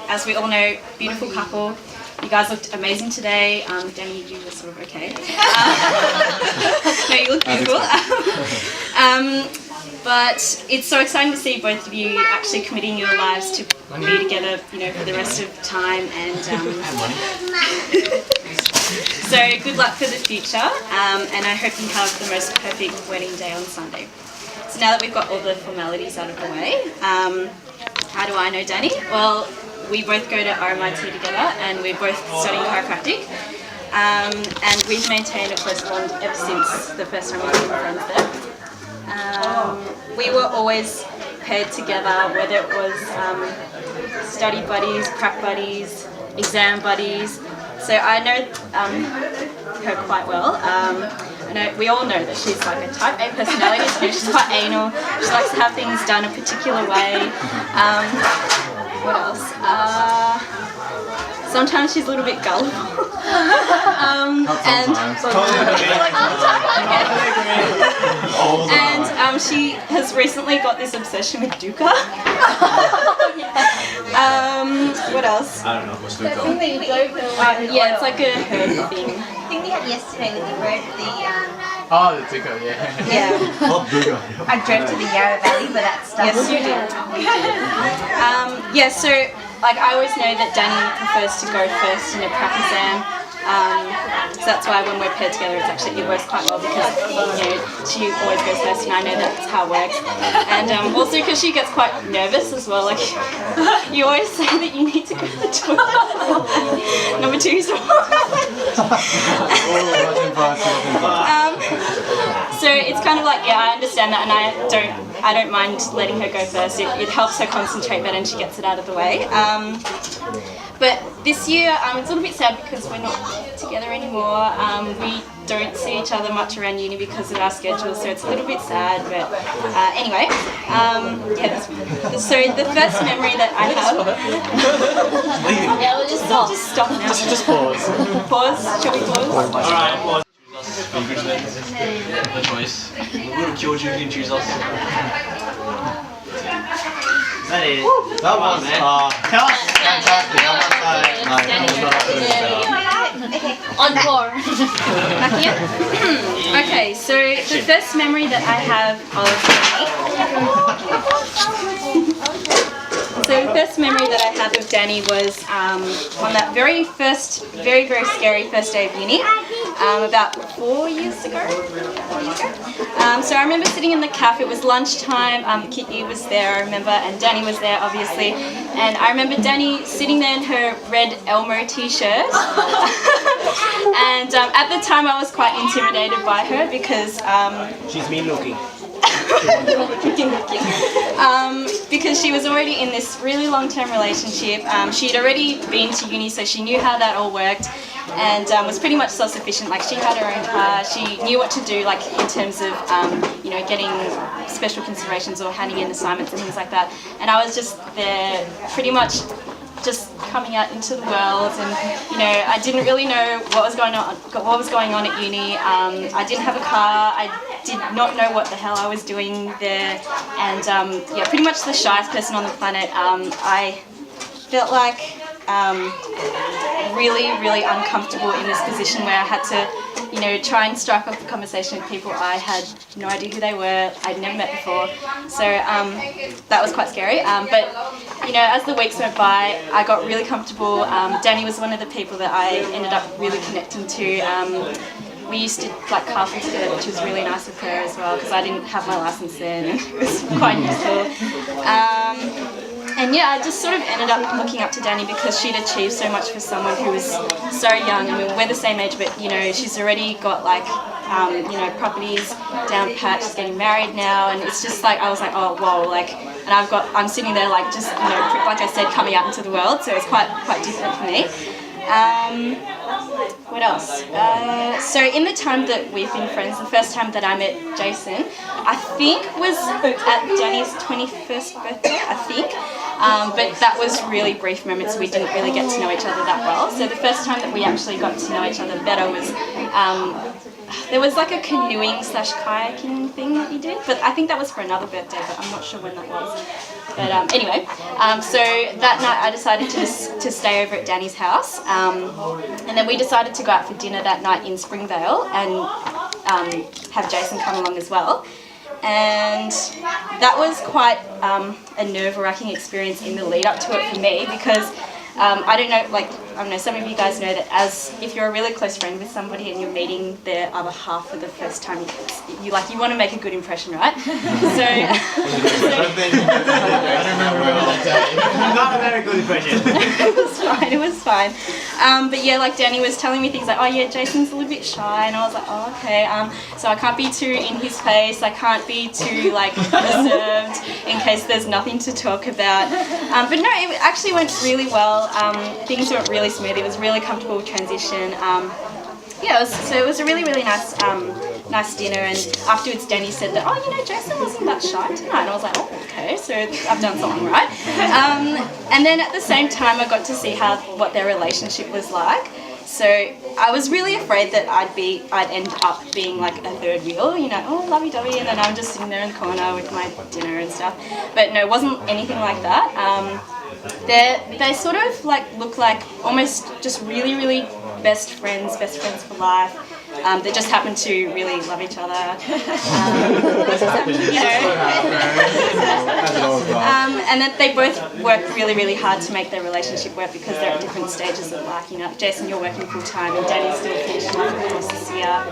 As we all know, beautiful couple. You guys looked amazing today. Danny, you were sort of okay. No, you look beautiful. But it's so exciting to see both of you actually committing your lives to be together, for the rest of time. And so good luck for the future. And I hope you have the most perfect wedding day on Sunday. So now that we've got all the formalities out of the way, how do I know Danny? Well, we both go to RMIT together and we're both studying chiropractic. And we've maintained a close bond ever since the first time we became friends there. We were always paired together, whether it was study buddies, prac buddies, exam buddies. So I know her quite well. We all know that she's like a type A personality, so she's quite anal. She likes to have things done a particular way. What else? Sometimes she's a little bit gullible. And she has recently got this obsession with dukkha. What else? I don't know. What's dukkha? Yeah, it's like a herb thing. I think we had yesterday with the road, Oh, the dukkha, yeah. yeah. Oh, dukkha. I drove to the Yarra Valley for that stuff. Yes, you did. Yeah, so I always know that Danny prefers to go first in a prac exam. So that's why when we're paired together, it works quite well because she always goes first, and I know that's how it works. And also because she gets quite nervous as well. Like you always say that you need to go to the toilet. Number two, so. So it's kind of like, yeah, I understand that, and I don't mind letting her go first. It helps her concentrate better, and she gets it out of the way. But this year, it's a little bit sad because we're not together anymore. We don't see each other much around uni because of our schedule, so it's a little bit sad. But anyway, yeah. So the first memory that I have. Yeah, we'll just stop now. Just pause. Pause. Shall we pause? All right, pause. The choice. We'll kill you if you choose us. That is. That was fantastic. Encore. Okay, so the first memory that I have of Danny was on that very very scary first day of uni, about 4 years ago. So I remember sitting in the cafe. It was lunchtime. Kitty was there, I remember, and Danny was there, obviously. And I remember Danny sitting there in her red Elmo t-shirt. And at the time, I was quite intimidated by her because she's mean looking. Because she was already in this really long-term relationship. She'd already been to uni, so she knew how that all worked, and was pretty much self-sufficient. Like, she had her own car. She knew what to do, like in terms of getting special considerations or handing in assignments and things like that. And I was just there, pretty much just coming out into the world, and I didn't really know what was going on at uni. I didn't have a car. I did not know what the hell I was doing there, and yeah, pretty much the shyest person on the planet. I felt like really uncomfortable in this position where I had to try and strike off a conversation with people I had no idea who they were, I'd never met before. So that was quite scary. But as the weeks went by, I got really comfortable. Danny was one of the people that I ended up really connecting to. We used to carpool together, which was really nice of her as well, because I didn't have my license then, and it was quite useful. And yeah, I just sort of ended up looking up to Danny because she'd achieved so much for someone who was so young. I mean, we're the same age, but she's already got properties down pat. She's getting married now, and it's just I was like, oh whoa, and I'm sitting there like I said, coming out into the world. So it's quite different for me. What else? So in the time that we've been friends, the first time that I met Jason, I think was at Danny's 21st birthday, I think. But that was really brief moments. We didn't really get to know each other that well. So the first time that we actually got to know each other better was there was like a canoeing / kayaking thing that he did, but I think that was for another birthday, but I'm not sure when that was. But anyway, so that night I decided to stay over at Danny's house, and then we decided to go out for dinner that night in Springvale and have Jason come along as well. And that was quite a nerve-wracking experience in the lead up to it for me, because I don't know, some of you guys know that if you're a really close friend with somebody and you're meeting their other half for the first time, you want to make a good impression, right? So I don't remember that day. Not a very good impression. It was fine. But yeah, like Danny was telling me things like, oh yeah, Jason's a little bit shy, and I was like, oh okay, so I can't be too in his face, I can't be too like reserved in case there's nothing to talk about. But no, it actually went really well. Things went really smooth. It was really comfortable transition. Yeah, it was a really nice nice dinner, and afterwards Danny said that, oh, Jason wasn't that shy tonight, and I was like, oh, okay, so I've done something right. And then at the same time I got to see what their relationship was like. So I was really afraid that I'd end up being like a third wheel, oh, lovey-dovey, and then I'm just sitting there in the corner with my dinner and stuff. But no, it wasn't anything like that. They sort of look like almost just really best friends for life. They just happen to really love each other. And that they both work really hard to make their relationship work, because they're at different stages of life. Jason, you're working full time, and Danny's still finishing up the course this year.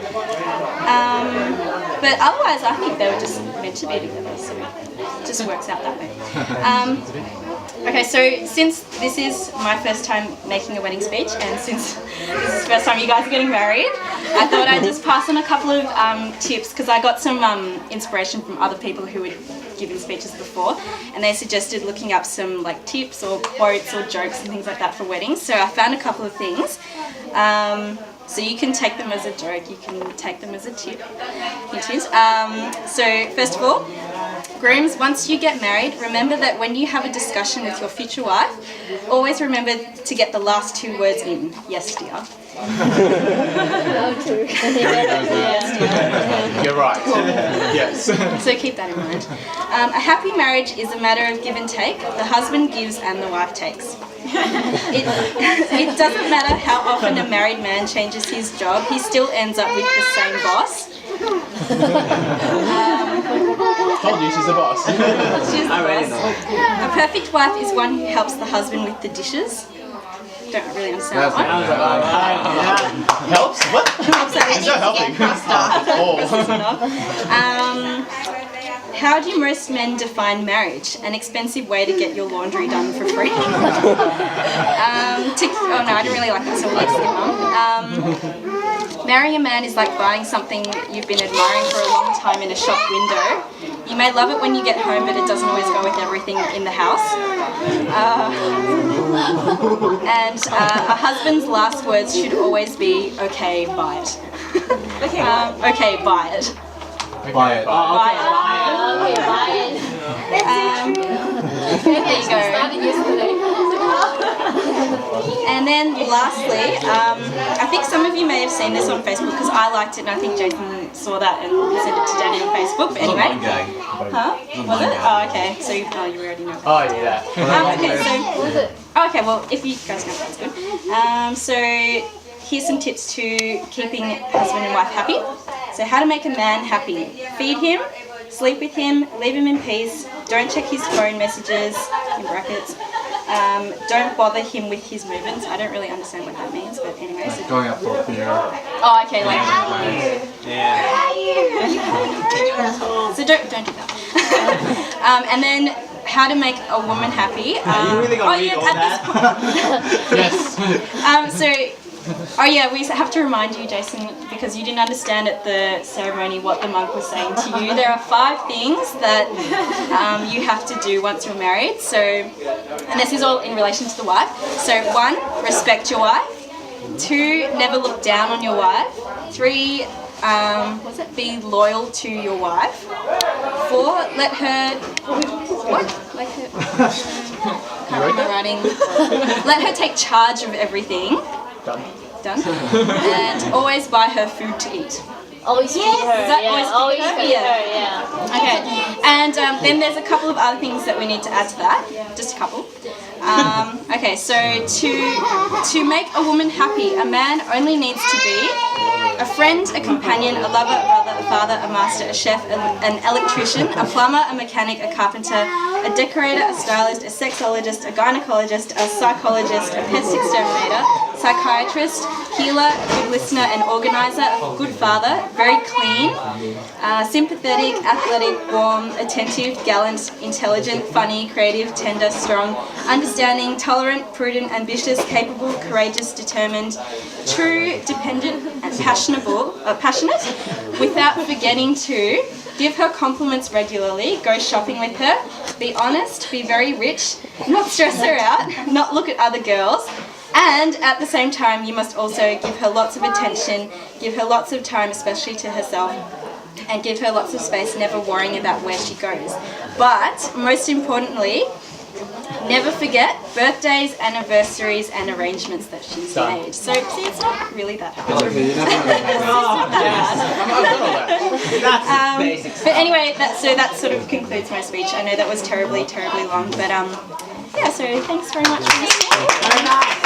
But otherwise, I think they were just meant to be together, so it just works out that way. Okay, so since this is my first time making a wedding speech, and since this is the first time you guys are getting married, I thought I'd just pass on a couple of tips, because I got some inspiration from other people who had given speeches before, and they suggested looking up some tips or quotes or jokes and things like that for weddings. So I found a couple of things. So you can take them as a joke, you can take them as a tip. So first of all, grooms, once you get married, remember that when you have a discussion with your future wife, always remember to get the last 2 words in. Yes, dear. You're right. Yes. So keep that in mind. A happy marriage is a matter of give and take. The husband gives and the wife takes. It doesn't matter how often a married man changes his job, he still ends up with the same boss. Told you she's the boss. She's the boss. A perfect wife is one who helps the husband with the dishes. Don't really understand that one. Helps? What? It's not helping. How do most men define marriage? An expensive way to get your laundry done for free. Oh no, I don't really like that, so we'll skip on. Marrying a man is like buying something you've been admiring for a long time in a shop window. You may love it when you get home, but it doesn't always go with everything in the house. And a husband's last words should always be, okay, buy it. Okay, buy it. Buy it. Buy it. There you go. And then lastly, I think some of you may have seen this on Facebook, because I liked it, and I think Jason saw that and sent it to Danny on Facebook. But anyway, huh? Was it? Oh, okay. So you already know. Oh yeah. Okay, so was it? Okay, well, if you guys know, that's good. So here's some tips to keeping husband and wife happy. So how to make a man happy: feed him, sleep with him, leave him in peace, don't check his phone messages, in brackets. Don't bother him with his movements. I don't really understand what that means, but anyway. So going up for a beer. Oh, okay, So don't do that. And then how to make a woman happy. You really got to read all that? Yes. We have to remind you, Jason, because you didn't understand at the ceremony what the monk was saying to you. There are 5 things that you have to do once you're married. So, and this is all in relation to the wife. So 1, respect your wife. 2, never look down on your wife. 3, be loyal to your wife. 4, let her... What? Let her... Can't read the writing. Let her take charge of everything. Done. And always buy her food to eat. Always feed her. Is that Yeah, always always feed feed her? her. Yeah. Okay, and then there's a couple of other things that we need to add to that. Just a couple. Okay, so to make a woman happy, a man only needs to be a friend, a companion, a lover, a brother, a father, a master, a chef, an electrician, a plumber, a mechanic, a carpenter, a decorator, a stylist, a sexologist, a gynecologist, a psychologist, a pest exterminator, psychiatrist, healer, a good listener, an organizer, a good father, very clean, sympathetic, athletic, warm, attentive, gallant, intelligent, funny, creative, tender, strong, understanding, tolerant, prudent, ambitious, capable, courageous, determined, true, dependent, and passionate, without forgetting to give her compliments regularly, go shopping with her, be honest, be very rich, not stress her out, not look at other girls, and at the same time you must also give her lots of attention, give her lots of time, especially to herself, and give her lots of space, never worrying about where she goes. But most importantly, never forget birthdays, anniversaries, and arrangements that she's made. So, see, it's not really that hard. It's not that hard. But anyway, that sort of concludes my speech. I know that was terribly, terribly long, but yeah, so thanks very much for listening.